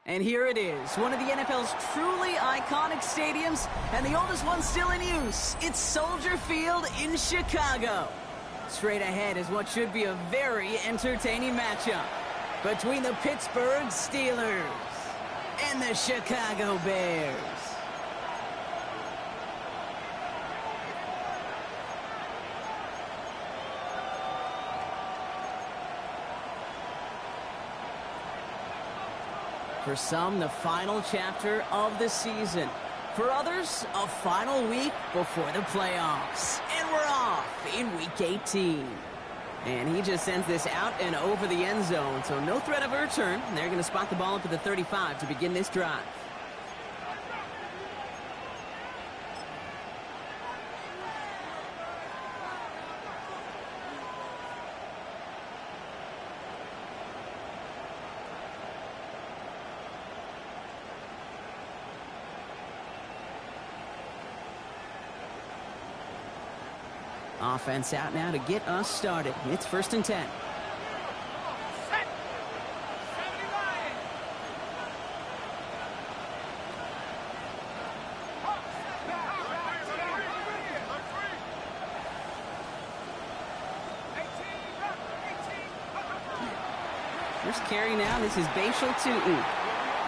And here it is, one of the NFL's truly iconic stadiums, and the oldest one still in use. It's Soldier Field in Chicago. Straight ahead is what should be a very entertaining matchup between the Pittsburgh Steelers and the Chicago Bears. For some, the final chapter of the season. For others, a final week before the playoffs. And we're off in Week 18. And he just sends this out and over the end zone, so no threat of a return. They're going to spot the ball up at the 35 to begin this drive. Offense out now to get us started. It's 1st and 10. First carry now, this is Bashal Tu'u.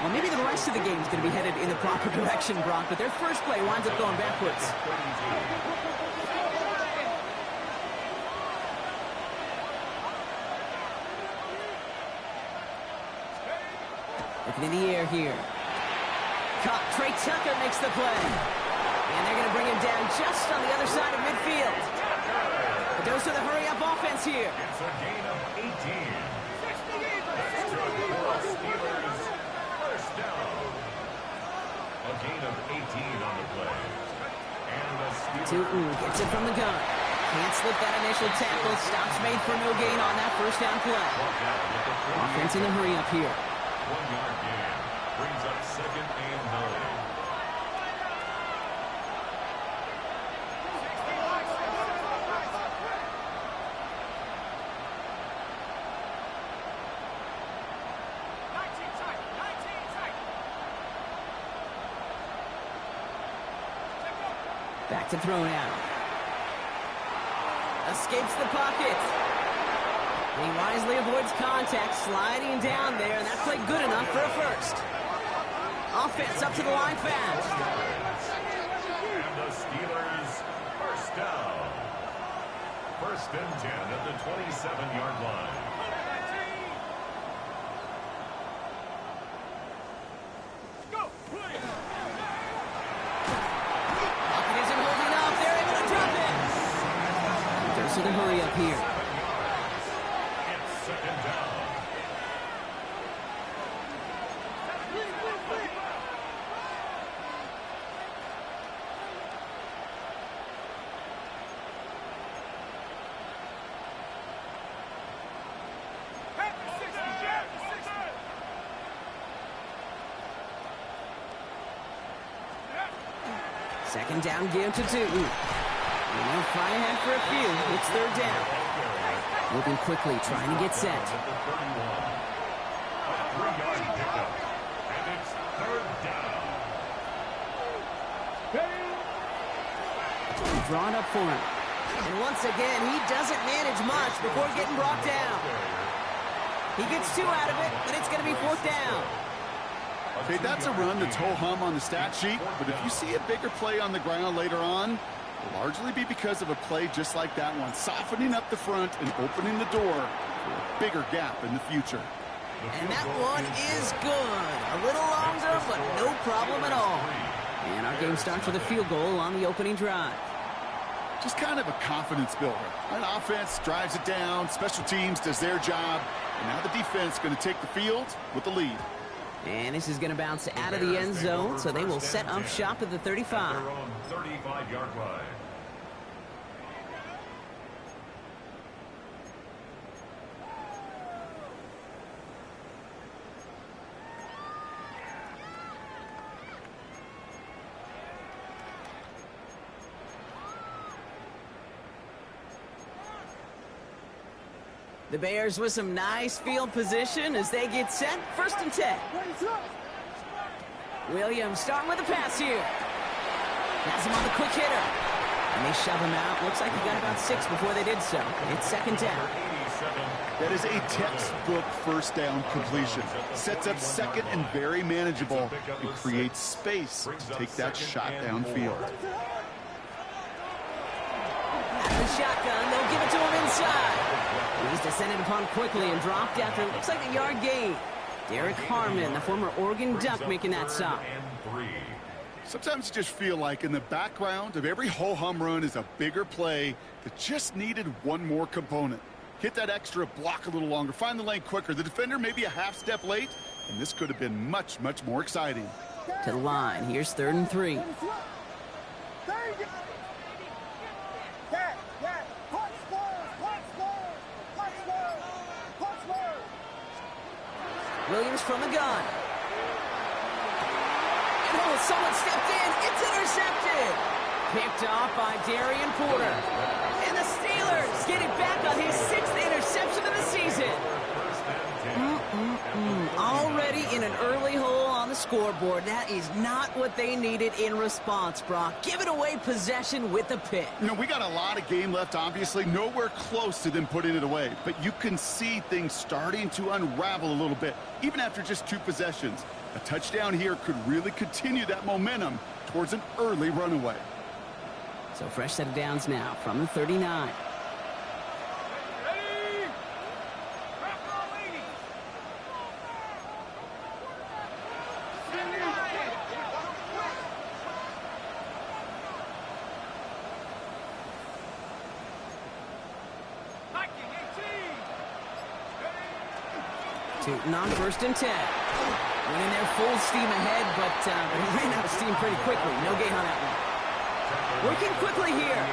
Well, maybe the rest of the game is going to be headed in the proper direction, Brock, but their first play winds up going backwards. Looking in the air here. Caught. Trey Tucker makes the play. And they're going to bring him down just on the other side of midfield. A dose of the hurry-up offense here. It's a gain of 18. Steelers first down. A gain of 18 on the play. And the Steelers gets it from the gun. Can't slip that initial tackle. Stops made for no gain on that first down play. Offense in the hurry-up here. 1-yard gain brings up 2nd and 9. Back to throw now. Escapes the pocket. He wisely avoids contact, sliding down there, and that played good enough for a first. Offense up to the line fast. And the Steelers first down. 1st and 10 at the 27-yard line. Pocket isn't holding up. They're able to drop it. There's the hurry up here. It's 2nd down. Second down, give to Tu'u. And they'll fly ahead for a few. It's 3rd down. Moving quickly, trying to get set. A 3-yard pickup. And it's 3rd down. Drawn up for him. And once again, he doesn't manage much before getting brought down. He gets 2 out of it, but it's going to be 4th down. Okay, that's a run that's ho-hum on the stat sheet, but if you see a bigger play on the ground later on, it'll largely be because of a play just like that one, softening up the front and opening the door for a bigger gap in the future. And that one is good. A little longer, but no problem at all. And our game starts with a field goal on the opening drive. Just kind of a confidence builder. An offense drives it down, special teams does their job, and now the defense going to take the field with the lead. And this is going to bounce out of the end zone, so they will set up shop at the 35. Their own 35-yard line. The Bears with some nice field position as they get set. 1st and 10. Williams starting with a pass here. Has him on the quick hitter. And they shove him out. Looks like he got about 6 before they did so. It's second down. That is a textbook first down completion. Sets up second and very manageable and creates space to take that shot downfield. At the shotgun, they'll give it to him inside. He's descended upon quickly and dropped after looks like a yard gain. Derek Harmon, the former Oregon Duck, making that stop. Sometimes you just feel like in the background of every ho-hum run is a bigger play that just needed one more component. Hit that extra block a little longer, find the lane quicker. The defender maybe a half step late, and this could have been much, much more exciting. To the line, here's 3rd and 3. Williams from the gun. And oh, someone stepped in. It's intercepted. Picked off by Darian Porter. And the Steelers get it back on his 6th interception of the season. Already in an early hole on the scoreboard. That is not what they needed in response, Brock. Giving away possession with the pick. You know, we got a lot of game left, obviously. Nowhere close to them putting it away. But you can see things starting to unravel a little bit, even after just 2 possessions. A touchdown here could really continue that momentum towards an early runaway. So fresh set of downs now from the 39. Tootin on 1st and 10. Went in there full steam ahead, but he ran out of steam pretty quickly. No gain on that one. Working quickly here.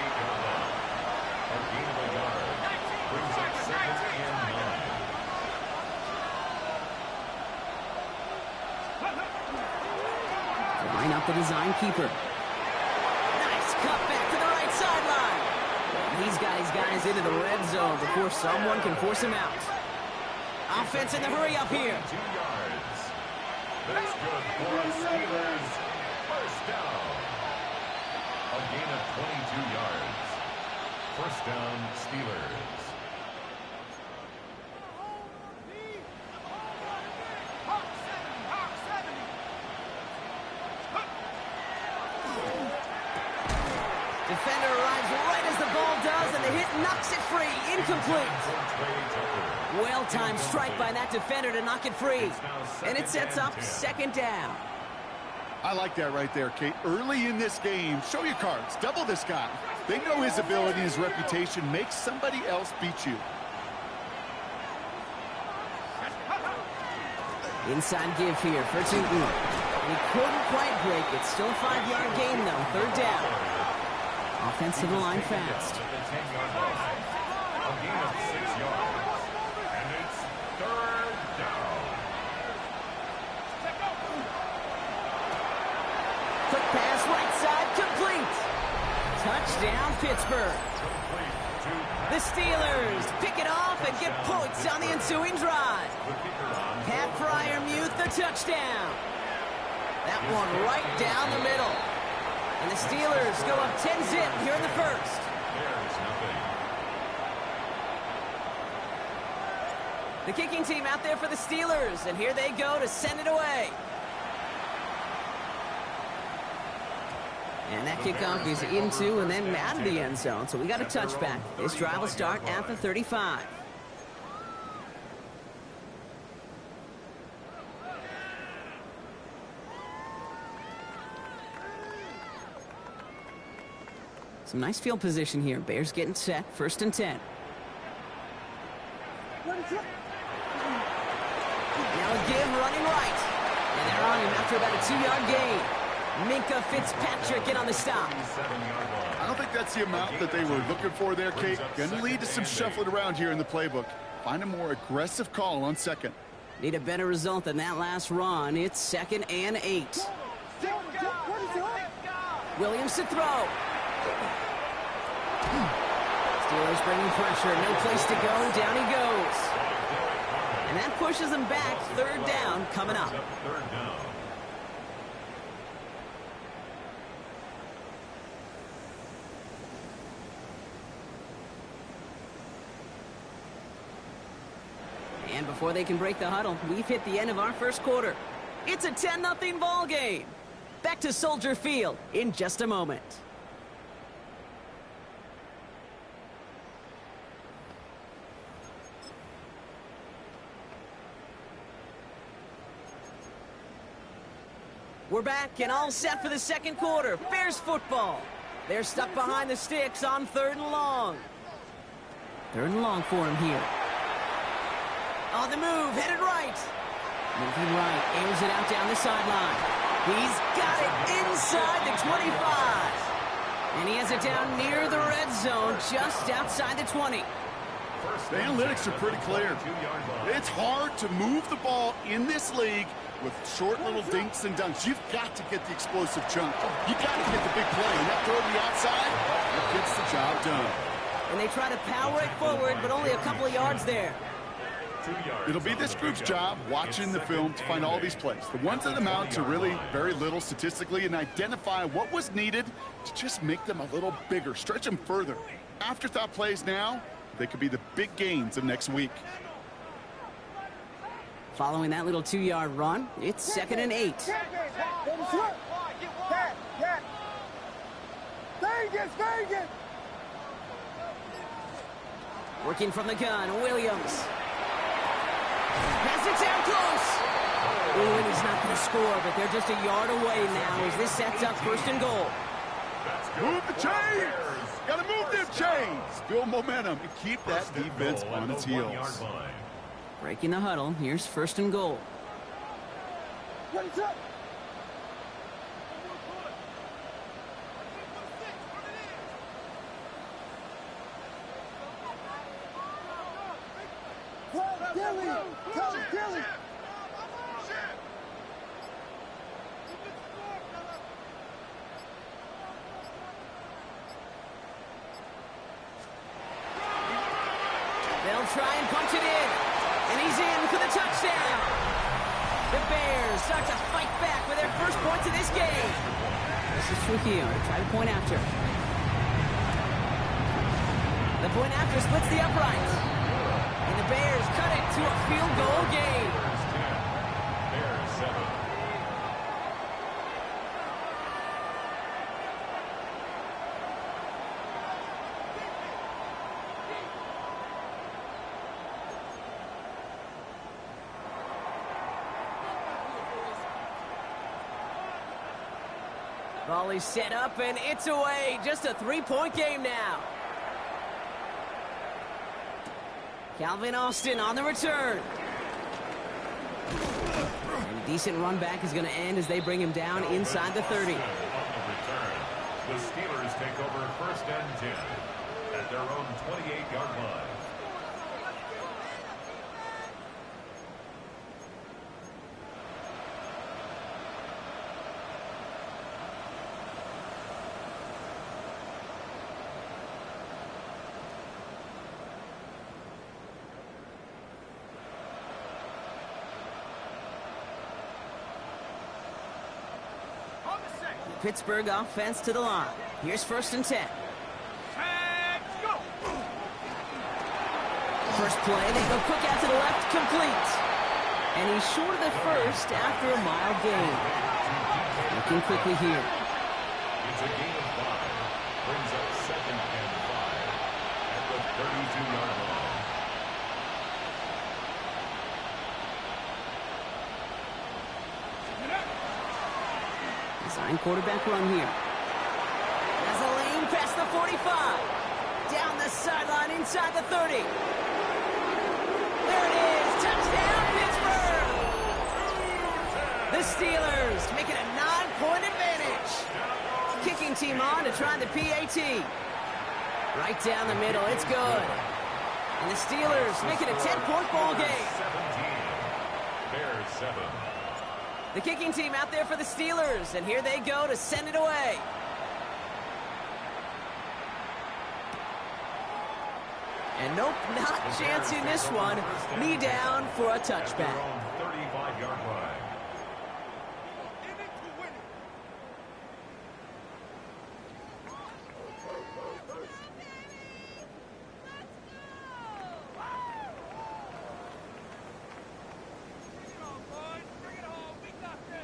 Line up the design keeper. Nice cut back to the right sideline. He's got his guys into the red zone before someone can force him out. Offense in the hurry up here. 2 yards. That's good for the Steelers. First down. A gain of 22 yards. First down, Steelers. Defender arrives right as the ball does, and the hit knocks it free. Incomplete. Well-timed strike by that defender to knock it free. And it sets up 2nd down. I like that right there, Kate. Early in this game, show your cards. Double this guy. They know his ability and his reputation makes somebody else beat you. Inside give here for Tootin. He couldn't quite break it. Still a 5-yard gain, though. 3rd down. Offense to the line fast. A gain of 6 yards. And it's 3rd down. Quick pass, right side, complete. Touchdown, Pittsburgh. The Steelers pick it off and get points on the ensuing drive. Pat Freiermuth, the touchdown. That one right down the middle. And the Steelers go up 10-zip here in the 1st. There's nothing. The kicking team out there for the Steelers, and here they go to send it away. And that kickoff is into and then out of the end zone, so we got a touchback. This drive will start at the 35. Some nice field position here. Bears getting set. 1st and 10. Now a give running right. And they're on him after about a 2-yard gain. Minkah Fitzpatrick in on the stop. I don't think that's the amount that they were looking for there, Kate. Going to lead to some shuffling around here in the playbook. Find a more aggressive call on 2nd. Need a better result than that last run. It's 2nd and 8. Williams to throw. Steelers bringing pressure. No place to go. Down he goes. And that pushes them back. 3rd down coming up. And before they can break the huddle, we've hit the end of our first quarter. It's a 10-0 ball game. Back to Soldier Field in just a moment. We're back and all set for the second quarter. Bears football. They're stuck behind the sticks on 3rd and long. 3rd and long for him here. On the move, headed right. Moving right, airs it out down the sideline. He's got it inside the 25. And he has it down near the red zone, just outside the 20. The analytics are pretty clear. It's hard to move the ball in this league with short little dinks and dunks. You've got to get the explosive chunk. You've got to get the big play. And that throw to the outside, that gets the job done. And they try to power it forward, but only a couple of yards there. It'll be this group's job watching the film to find all these plays. The ones that amount to really very little statistically, and identify what was needed to just make them a little bigger, stretch them further. Afterthought plays now, they could be the big gains of next week. Following that little 2-yard run, it's 2nd and 8. Working from the gun, Williams. Pass it down close. Ooh, and he's not going to score, but they're just a yard away now as this sets up 1st and goal. Move the chains! Gotta move them chains! Build momentum and keep that defense on its heels. Breaking the huddle, here's 1st and goal. They'll try and punch it in. And he's in for the touchdown. The Bears start to fight back with their first points of this game. This is Trujillo to try to point after. The point after splits the uprights. And the Bears cut it to a field goal game. Bears 7. Volley set up, and it's away. Just a 3-point game now. Calvin Austin on the return. And a decent run back is going to end as they bring him down inside the 30. On the return, the Steelers take over 1st and 10 at their own 28-yard line. Pittsburgh offense to the line. Here's 1st and 10. First play, they go quick out to the left, complete. And he's short of the first after a mile gain. Looking quickly here. It's a gain of 5. Brings up 2nd and 5 at the 32-yard line. Design quarterback run here. Has a lane past the 45. Down the sideline inside the 30. There it is. Touchdown, Pittsburgh. The Steelers make it a 9-point advantage. Kicking team on to try the PAT. Right down the middle. It's good. And the Steelers make it a 10-point ball game. 17. Bears 7. The kicking team out there for the Steelers, and here they go to send it away. And nope, not chancing this one. Knee down for a touchback. Their own 35-yard line.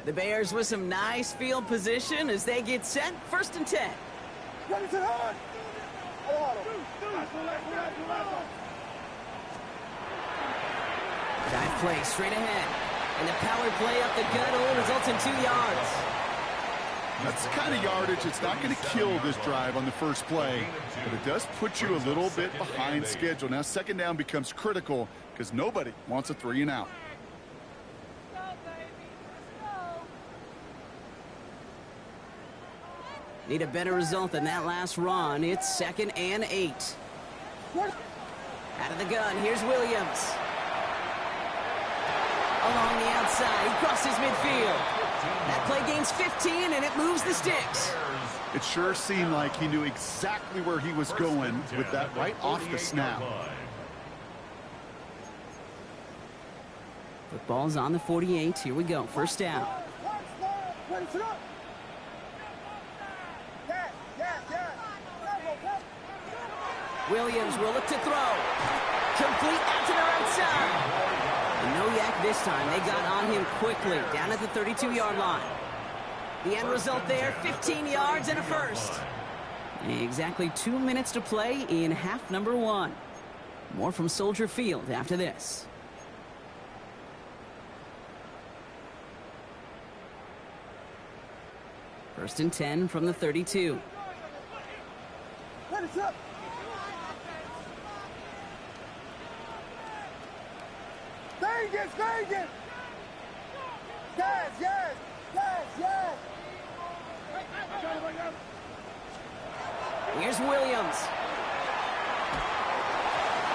The Bears with some nice field position as they get set. 1st and 10. Dive play straight ahead. And the power play up the gut only results in 2 yards. That's the kind of yardage it's not going to kill this drive on the first play, but it does put you a little bit behind schedule. Now 2nd down becomes critical because nobody wants a 3 and out. Need a better result than that last run. It's 2nd and 8. Out of the gun, here's Williams. Along the outside, he crosses midfield. That play gains 15, and it moves the sticks. It sure seemed like he knew exactly where he was going with that right off the snap. Football's on the 48. Here we go. 1st down. Williams will look to throw. Complete out to the right side. And no yak this time. They got on him quickly, down at the 32-yard line. The end result there, 15 yards and a first. Exactly 2 minutes to play in half number 1. More from Soldier Field after this. First and 10 from the 32. Vegas! Yes! Here's Williams.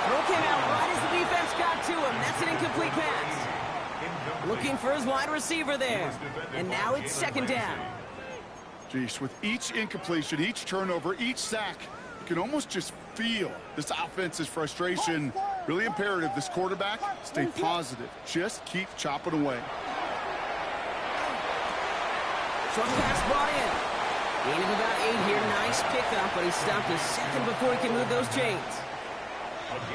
Throw came out right as the defense got to him. That's an incomplete pass. Looking for his wide receiver there. And now it's 2nd down. Geez, with each incompletion, each turnover, each sack, you can almost just feel this offense's frustration. Really imperative, this quarterback, stay positive. Just keep chopping away. Short pass brought in. Gain of about 8 here. Nice pickup, but he stopped a second before he can move those chains.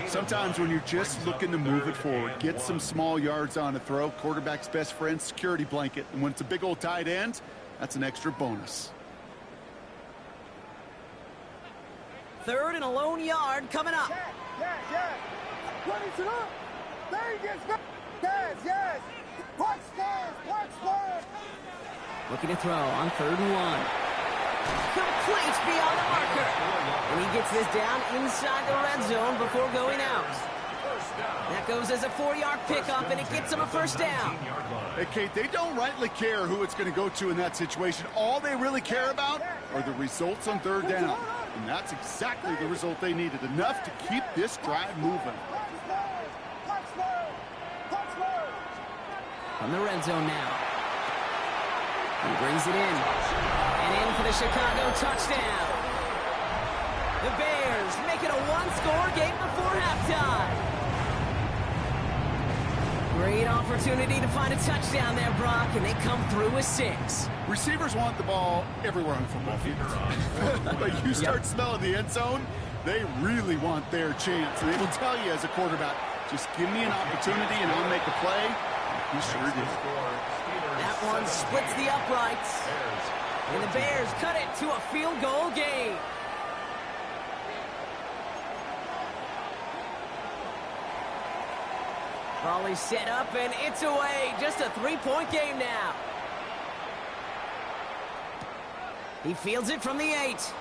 Sometimes when you're just looking to move it forward, get some small yards on a throw, quarterback's best friend, security blanket. And when it's a big old tight end, that's an extra bonus. 3rd and a lone yard coming up. Looking to throw on 3rd and 1. Complete beyond the marker. And he gets this down inside the red zone before going out. That goes as a 4-yard pickup, and it gets him a 1st down. Hey, Kate, they don't rightly care who it's going to go to in that situation. All they really care about are the results on 3rd down. And that's exactly the result they needed. Enough to keep this drive moving. From the red zone now. He brings it in. And in for the Chicago touchdown. The Bears make it a 1-score game before halftime. Great opportunity to find a touchdown there, Brock, and they come through with 6. Receivers want the ball everywhere on the football field. But you start smelling the end zone, they really want their chance. And they will tell you as a quarterback, just give me an opportunity and I'll make a play. He sure did. That one splits the uprights. And the Bears cut it to a field goal game. Raleigh set up, and it's away. Just a 3-point game now. He fields it from the 8.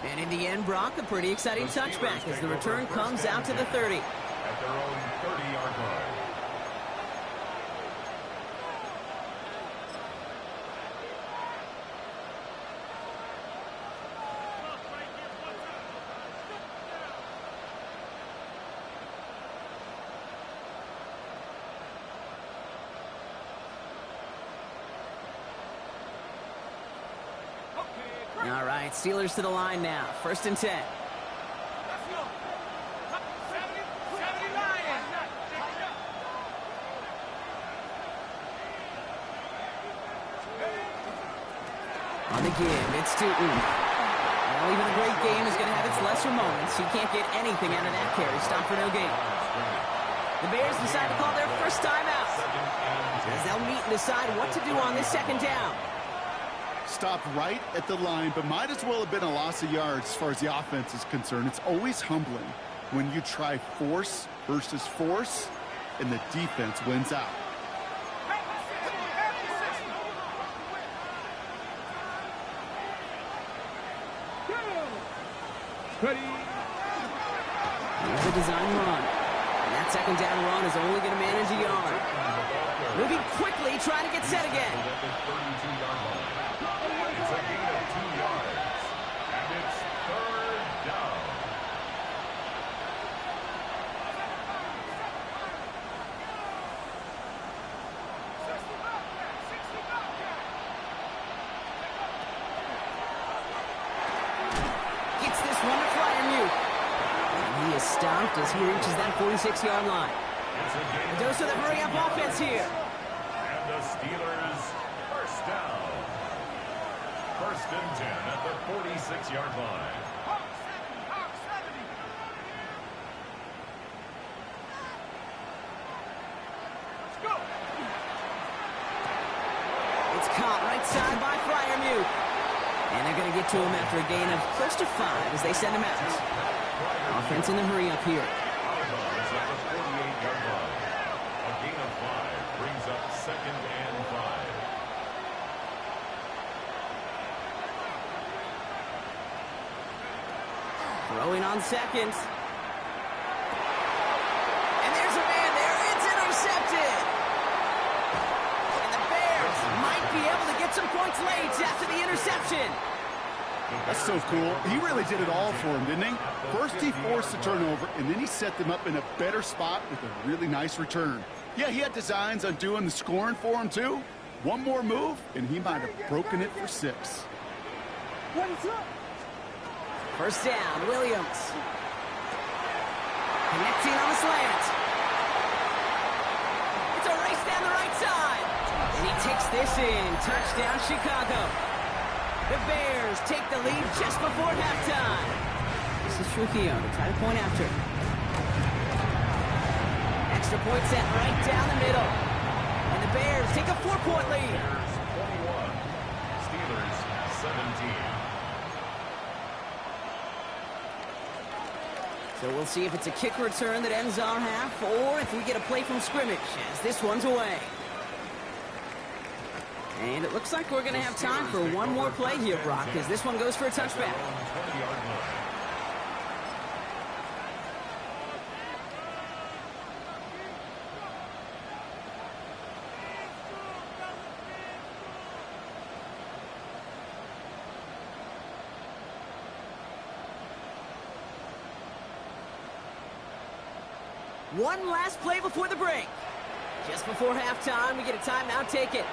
And in the end, Brock, a pretty exciting touchback as the return comes out to the 30. At their own 30-yard line. All right, Steelers to the line now. 1st and 10. On the give, it's Stooten. Well, even a great game is going to have its lesser moments. You can't get anything out of that carry. Stop for no gain. The Bears decide to call their first timeout. As they'll meet and decide what to do on this second down. Stopped right at the line, but might as well have been a loss of yards as far as the offense is concerned. It's always humbling when you try force versus force, and the defense wins out. Here's the design run. And that second down run is only going to manage a yard. Moving quickly, trying to get set again. It's a gain of 2 yards. And it's third down. Gets this one to Freiermuth. And he is stopped as he reaches that 46-yard line. It's a gain A dose of the hurry-up offense here. and the Steelers first down. First and 10 at the 46-yard line. It's caught right side by Freiermuth. And they're going to get to him after a gain of close to 5 as they send him out. Offense in the hurry-up here. Out of bounds at the 48-yard line. A gain of 5 brings up second and 5. Throwing on second. And there's a man there. It's intercepted. And the Bears might be able to get some points late after the interception. That's so cool. He really did it all for him, didn't he? First he forced the turnover, and then he set them up in a better spot with a really nice return. Yeah, he had designs on doing the scoring for him, too. One more move, and he might have broken it for 6. First down, Williams. Connecting on the slant. It's a race down the right side. And he takes this in. Touchdown, Chicago. The Bears take the lead just before halftime. This is Trujillo to try to point after. Extra point set right down the middle. And the Bears take a 4-point lead. Bears 21, Steelers 17. So we'll see if it's a kick return that ends our half or if we get a play from scrimmage as this one's away. And it looks like we're going to have time for one more play here, Brock, as this one goes for a touchback. 20-yard line. One last play before the break. Just before halftime, we get a timeout taken.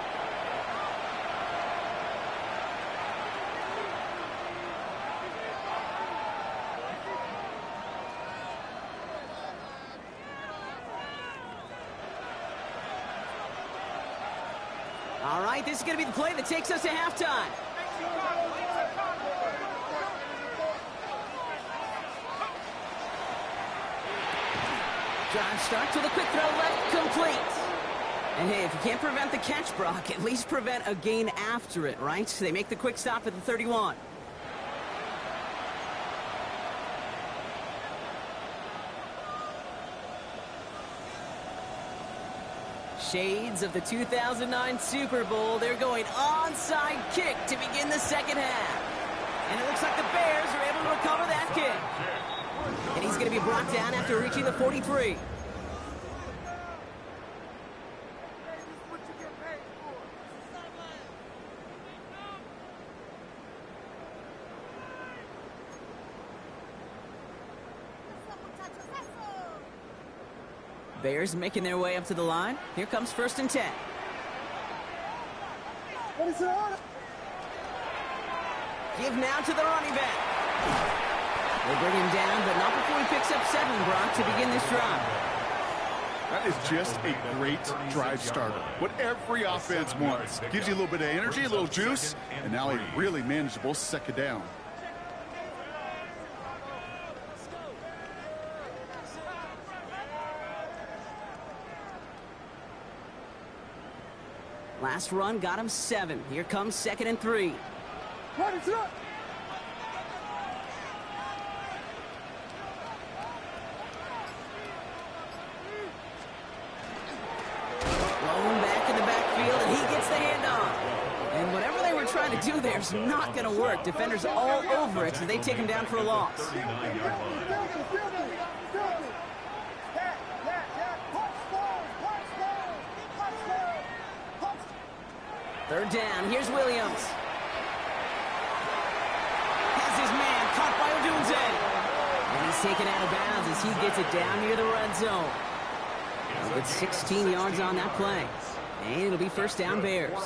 All right, this is going to be the play that takes us to halftime. Drive starts with a quick throw left, complete. And hey, if you can't prevent the catch, Brock, at least prevent a gain after it, right? So they make the quick stop at the 31. Shades of the 2009 Super Bowl. They're going onside kick to begin the second half. And it looks like the Bears are able to recover that kick. And he's going to be brought down after reaching the 43. Bears making their way up to the line. Here comes first and 10. Give now to the running back. They bring him down, but not before he picks up 7, Brock, to begin this drive. That is just a great drive starter. What every offense wants. Gives you a little bit of energy, a little juice, and now a really manageable second down. Last run got him 7. Here comes 2nd and 3. Blown back in the backfield, and he gets the handoff. And whatever they were trying to do there is not going to work. Defenders all over it, so they take him down for a loss. 39-yard line. Third down, here's Williams. Has his man caught by Odunze. And he's taken out of bounds as he gets it down near the red zone. He'll get 16 yards on that play. And it'll be first down Bears.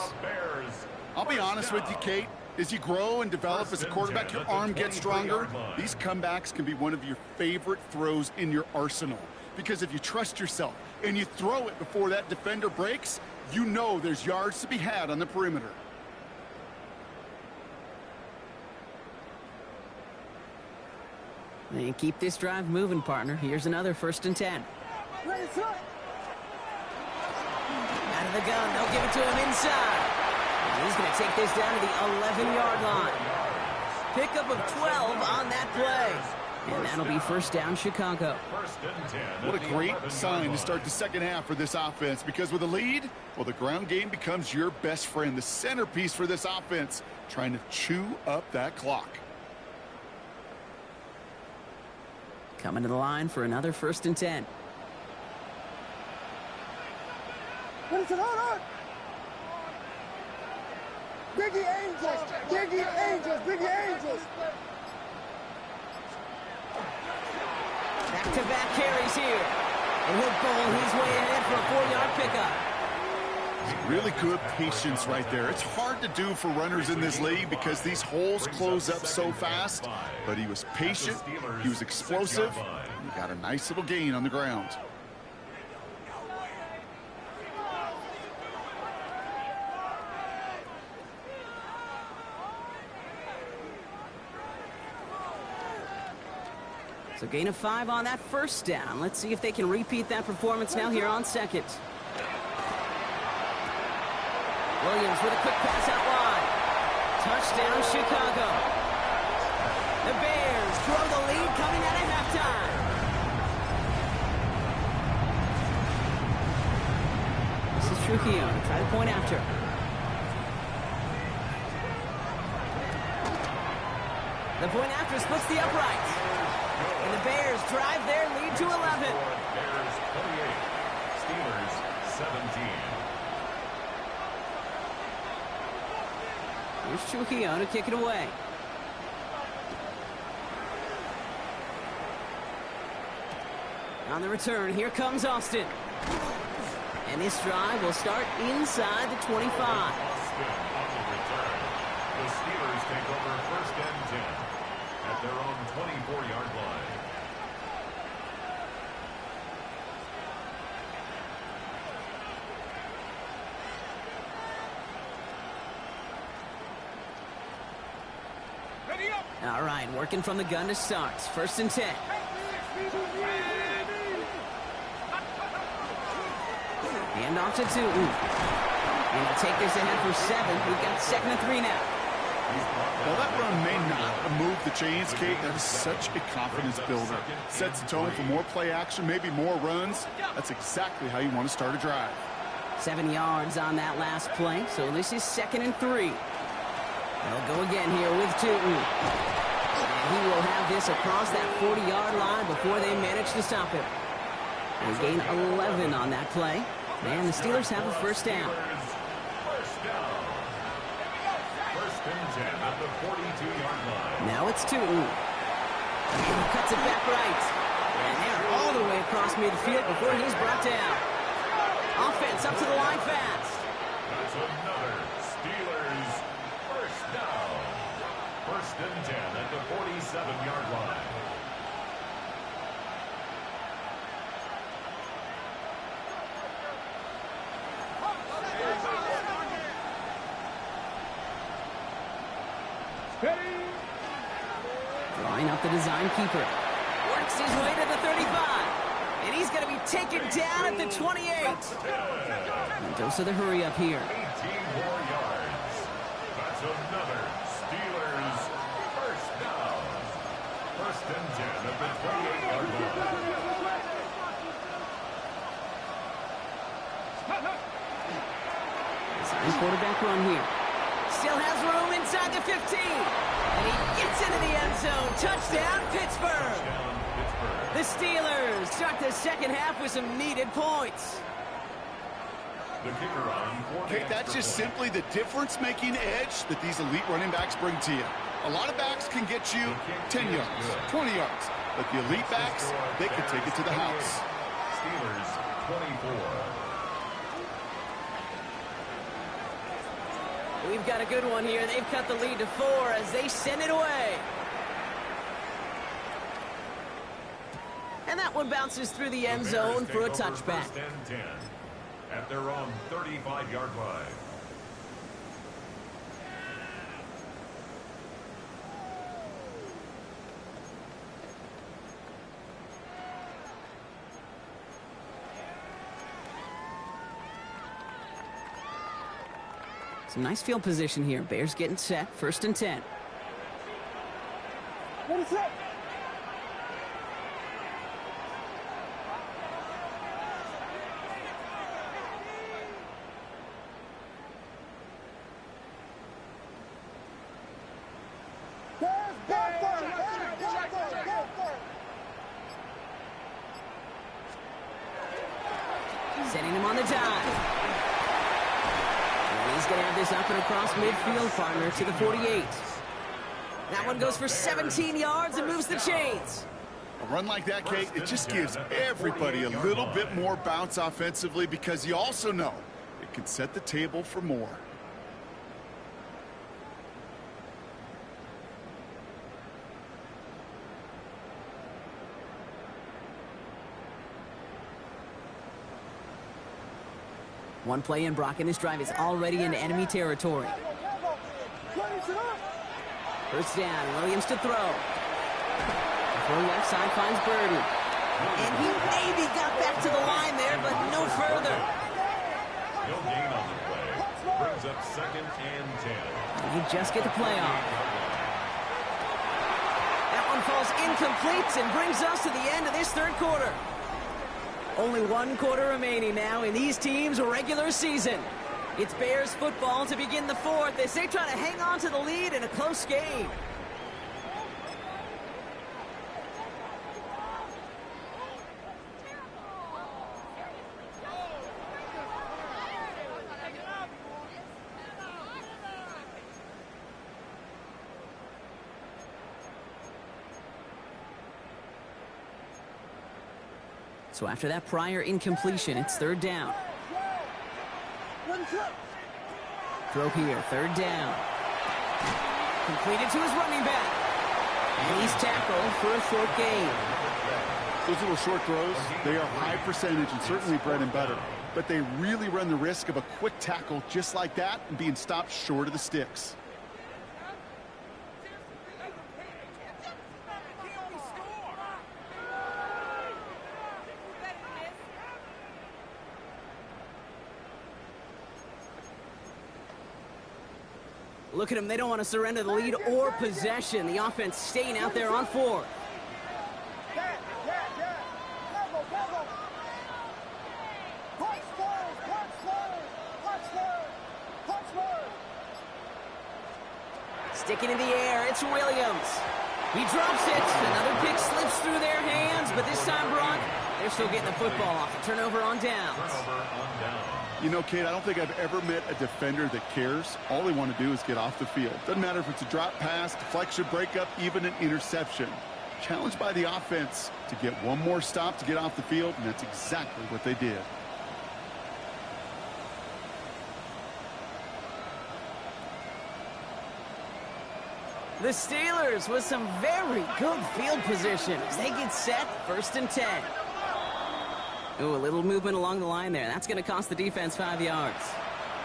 I'll be honest with you, Kate. As you grow and develop as a quarterback, your arm gets stronger. These comebacks can be one of your favorite throws in your arsenal. Because if you trust yourself and you throw it before that defender breaks, you know there's yards to be had on the perimeter. And keep this drive moving, partner. Here's another 1st and 10. Out of the gun, they'll give it to him inside. And he's going to take this down to the 11-yard line. Pickup of 12 on that play. And that'll be first down, Chicago. What a great sign to start the second half for this offense, because with a lead, well, the ground game becomes your best friend, the centerpiece for this offense, trying to chew up that clock. Coming to the line for another 1st and 10. Biggie Angels! Biggie Angels! Biggie Angels! Back-to-back carries here. And he'll bowl his way ahead for a 4-yard pickup. Really good patience right there. It's hard to do for runners in this league because these holes close up so fast. But he was patient, he was explosive, and he got a nice little gain on the ground. So gain of 5 on that 1st down. Let's see if they can repeat that performance now here on 2nd. Williams with a quick pass out wide. Touchdown, Chicago. The Bears throw the lead coming out of halftime. This is Trujillo to try to point after. The point after splits the uprights. And the Bears drive their lead to 11. Bears 28, Steelers 17. Here's Trujillo to kick it away. On the return, here comes Austin. And this drive will start inside the 25. Austin on the return. The Steelers take over 1st and 10 at their own 24-yard line. All right, working from the gun to start. 1st and 10. Hand off to Tootin. And he'll take this ahead for 7. We've got 2nd and 3 now. Well, that run may not move the chains, Kate. That is such a confidence builder. Sets the tone for more play action, maybe more runs. That's exactly how you want to start a drive. 7 yards on that last play, so this is 2nd and 3. They'll go again here with Tootin. And he will have this across that 40-yard line before they manage to stop him. They gain 11 on that play. And the Steelers have a 1st down. 1st and 10 at the 42-yard line. Now it's Tootin. And he cuts it back right. And they're all the way across midfield before he's brought down. Offense up to the line fast. That's another Steelers 1st down. 1st and 10 at the 47-yard line. Drawing up the design keeper. Works his way to the 35. And he's going to be taken down at the 28. And dose of the hurry up here. more yards. That's another Steelers first down. First and 10 at the 28-yard line. Quarterback run here. Still has room inside the 15. And he gets into the end zone. Touchdown, Pittsburgh. The Steelers start the second half with some needed points. The kicker on. Okay, that's just simply the difference-making edge that these elite running backs bring to you. A lot of backs can get you 10 yards, 20 yards. But the elite backs, they can take it to the house. Steelers 24. We've got a good one here. They've cut the lead to 4 as they send it away. And that one bounces through the end zone for a touchback. First and 10 at their own 35-yard line. Some nice field position here. Bears getting set. First and 10. What is that? Setting him on the dive. And he's going to have this up and across midfield, partner to the 48. That one goes for 17 yards and moves the chains. A run like that, Kate, it just gives everybody a little bit more bounce offensively because you also know it can set the table for more. One play in, Brock, and this drive is already into enemy territory. First down, Williams to throw. The throw left side finds Burden. And he maybe got back to the line there, but no further. No gain on the play. Brings up second and 10. And you just get the play off. That one falls incomplete and brings us to the end of this third quarter. Only one quarter remaining now in these teams' regular season. It's Bears football to begin the fourth as they try to hang on to the lead in a close game. So after that prior incompletion, it's third down. Throw here, third down. Completed to his running back. And he's tackled for a short gain. Those little short throws, they are high percentage and certainly bread and butter. But they really run the risk of a quick tackle just like that and being stopped short of the sticks. Look at them. They don't want to surrender the lead or possession. The offense staying out there on 4. Sticking in the air. It's Williams. He drops it. Another pick slips through their hands, but this time, Brock, they're still getting the football off. A turnover on downs. You know, Kate, I don't think I've ever met a defender that cares. All they want to do is get off the field. Doesn't matter if it's a drop pass, deflection, breakup, even an interception. Challenged by the offense to get one more stop to get off the field, and that's exactly what they did. The Steelers with some very good field position as they get set, first and 10. Ooh, a little movement along the line there. That's going to cost the defense 5 yards.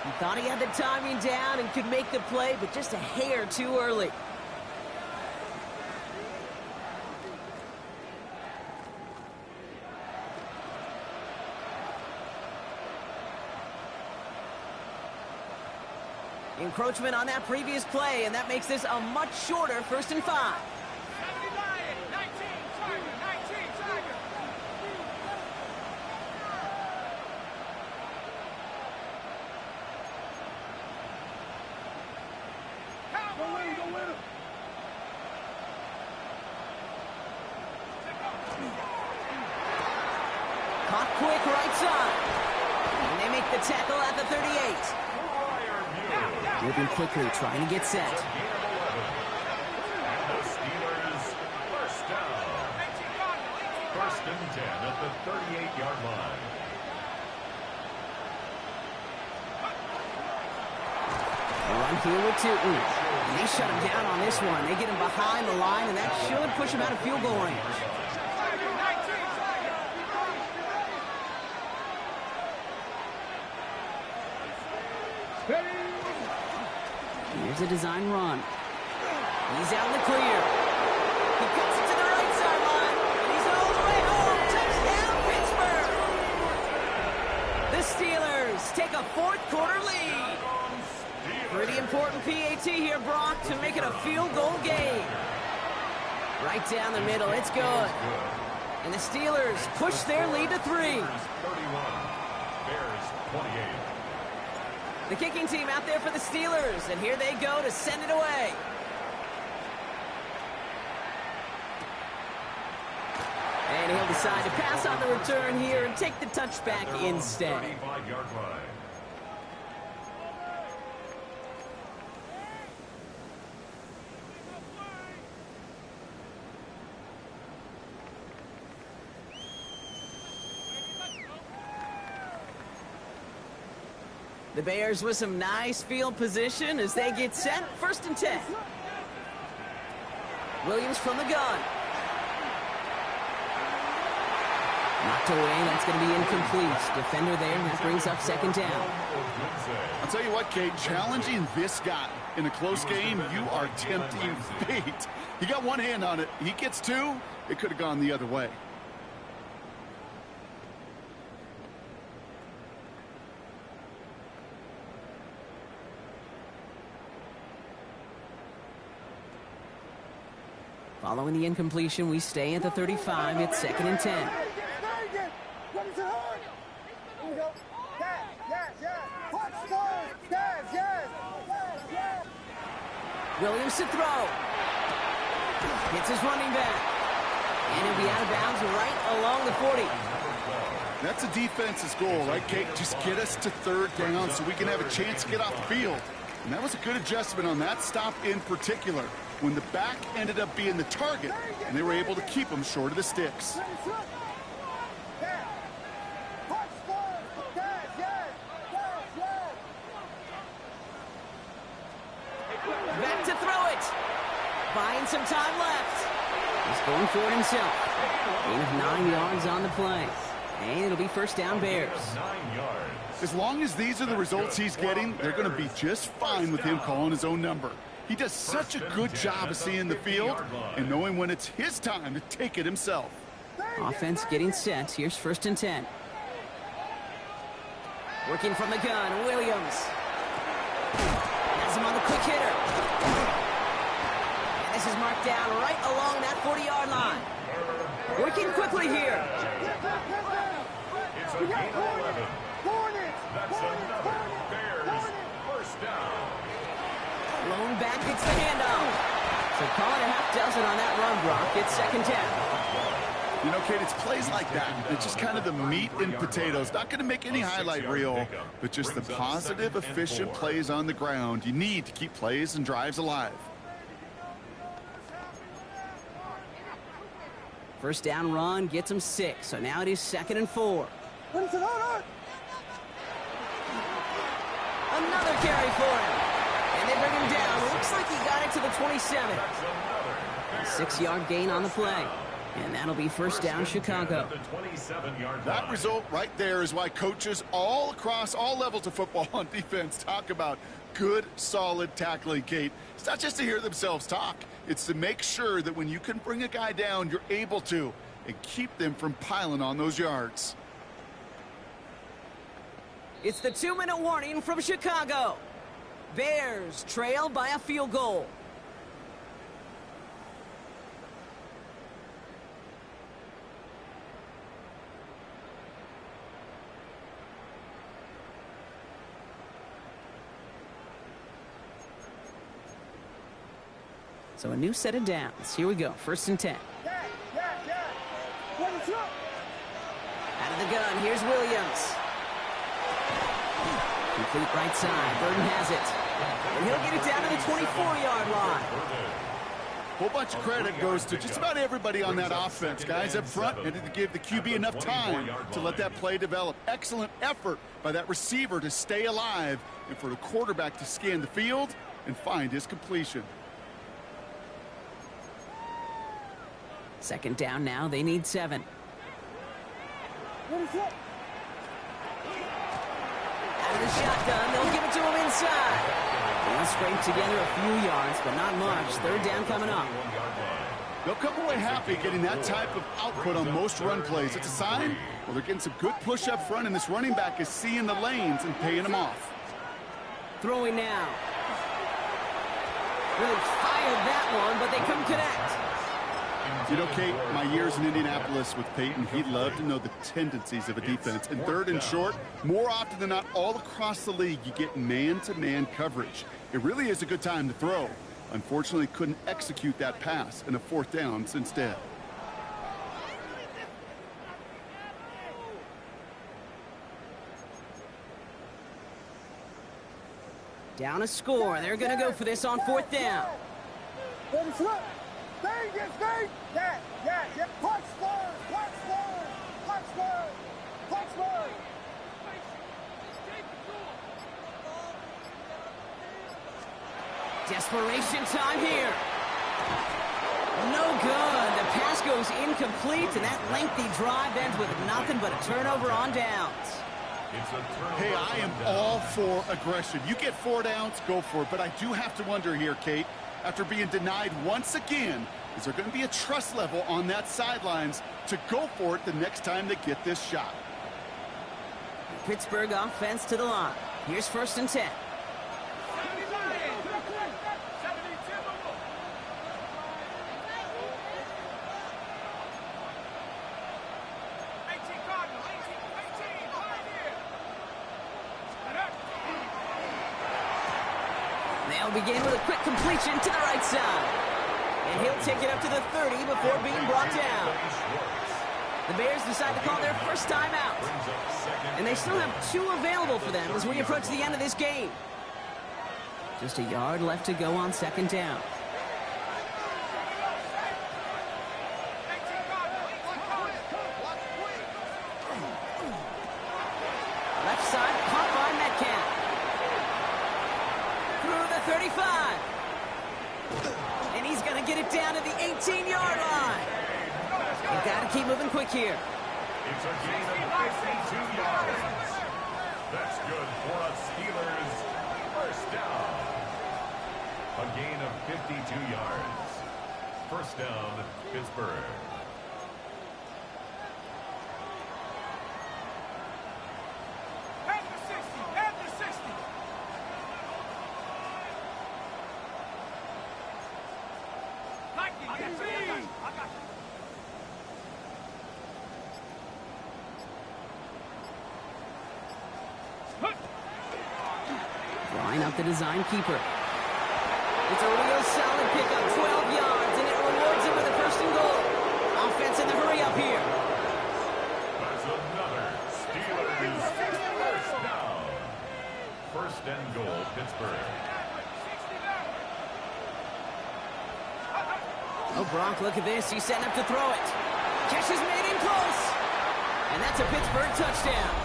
He thought he had the timing down and could make the play, but just a hair too early. Encroachment on that previous play, and that makes this a much shorter 1st and 5. Caught quick right side. And they make the tackle at the 38. Moving quickly, trying to get set. And the Steelers first down. 1st and 10 at the 38-yard line. Run here with Tootin. And they shut him down on this one. They get him behind the line, and that should push him out of field goal range. Here's a design run. He's out in the clear. He cuts it to the right sideline, and he's all the way home. Touchdown, Pittsburgh! The Steelers take a 4th quarter lead. Pretty important PAT here, Brock, to make it a field goal game. Right down the middle, it's good. And the Steelers push their lead to 3. 31, Bears 28. The kicking team out there for the Steelers, and here they go to send it away. And he'll decide to pass on the return here and take the touchback instead. 35-yard line. The Bears with some nice field position as they get set. 1st and 10. Williams from the gun. Knocked away. That's going to be incomplete. Defender there. That brings up 2nd down. I'll tell you what, Kate, challenging this guy in a close game, you are tempting fate. He got one hand on it. He gets 2. It could have gone the other way. Following the incompletion, we stay at the 35. It's 2nd and 10. Williams to throw. Hits his running back. And he'll be out of bounds right along the 40. That's a defense's goal, right, Kate? Just get us to 3rd down so we can have a chance to get off the field. And that was a good adjustment on that stop in particular, when the back ended up being the target, and they were able to keep him short of the sticks. Back to throw it. Buying some time left. He's going for it himself. Gain of 9 yards on the play. And it'll be 1st down Bears. 9 yards. As long as these are the results he's getting, they're going to be just fine with him calling his own number. He does such a good job of seeing the field and knowing when it's his time to take it himself. Offense getting set. Here's 1st and 10. Working from the gun, Williams. Has him on the quick hitter. And this is marked down right along that 40-yard line. Working quickly here. It's a gain of 11. That's another Bears 1st down. Lone back gets the handoff. So call it a half dozen on that run, Brock. It's 2nd down. You know, Kate, it's plays like that. It's just kind of the meat and potatoes. Not going to make any highlight reel, but just the positive, efficient plays on the ground. You need to keep plays and drives alive. 1st down run gets him 6. So now it is 2nd and 4. Another carry for him. And they bring him down. Looks like he got it to the 27. A 6-yard gain on the play. And that'll be 1st down Chicago. That result right there is why coaches all across all levels of football on defense talk about good, solid tackling, Kate. It's not just to hear themselves talk. It's to make sure that when you can bring a guy down, you're able to, and keep them from piling on those yards. It's the 2-minute warning from Chicago. Bears trail by a field goal. So a new set of downs. Here we go. 1st and 10. Out of the gun. Here's Williams. Complete right side. Burton has it. And he'll get it down to the 24-yard line. Whole bunch of credit goes to just about everybody on that offense. Guys up front needed to give the QB enough time to let that play develop. Excellent effort by that receiver to stay alive and for the quarterback to scan the field and find his completion. 2nd down now. They need 7. Out of the shotgun. They'll give it to him inside. They'll scrape together a few yards, but not much. 3rd down coming up. They'll come away happy getting that type of output on most run plays. It's a sign, well, they're getting some good push up front, and this running back is seeing the lanes and paying them off. Throwing now. Really fired that one, but they couldn't connect. You know, Kate, my years in Indianapolis with Peyton, he'd love to know the tendencies of a defense. And 3rd and short, more often than not, all across the league, you get man-to-man coverage. It really is a good time to throw. Unfortunately, couldn't execute that pass, and a 4th down instead. Down a score. They're going to go for this on 4th down. Desperation time here. No good. The pass goes incomplete, and that lengthy drive ends with nothing but a turnover on downs. Hey, I am all for aggression. You get 4 downs, go for it. But I do have to wonder here, Kate, after being denied once again, is there going to be a trust level on that sidelines to go for it the next time they get this shot? Pittsburgh offense to the line. Here's 1st and 10. They'll begin with a quick completion to the right side. And he'll take it up to the 30 before being brought down. The Bears decide to call their first time out. And they still have 2 available for them as we approach the end of this game. Just a yard left to go on 2nd down. Left side, caught by Metcalf. Through the 35. And he's going to get it down to the 18-yard line. You've got to keep moving quick here. It's a gain of 52 yards. That's good for a Steelers 1st down. A gain of 52 yards. 1st down, Pittsburgh. Line up the design keeper. It's a real solid pickup, 12 yards, and it rewards him with a 1st and goal. Offense in the hurry up here. That's another Steelers 1st down. 1st and goal, Pittsburgh. Oh, Brock, look at this. He's setting up to throw it. Catch is made in close. And that's a Pittsburgh touchdown.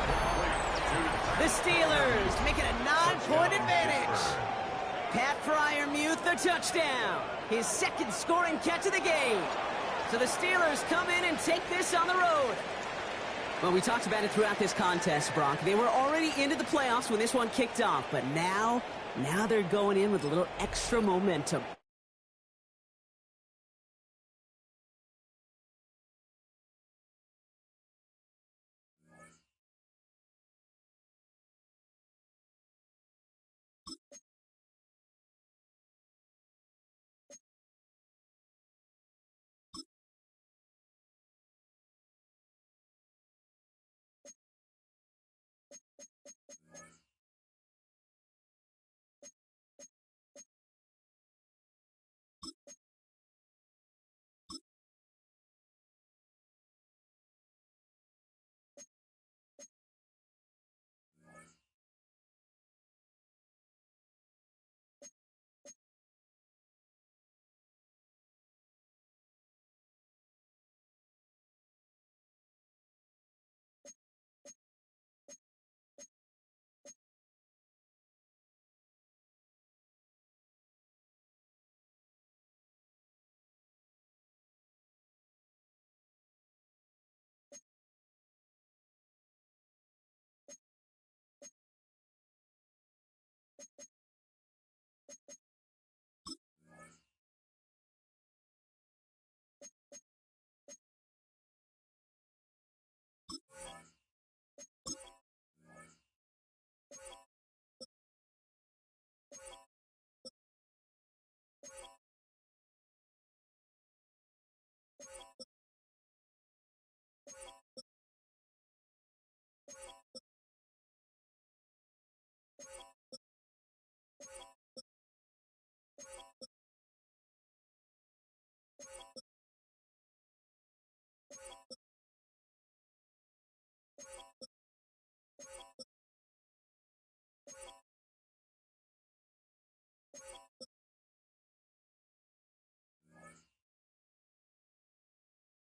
The Steelers make it a 9-point advantage. Pat Freiermuth, the touchdown. His 2nd scoring catch of the game. So the Steelers come in and take this on the road. Well, we talked about it throughout this contest, Brock. They were already into the playoffs when this one kicked off. But now they're going in with a little extra momentum.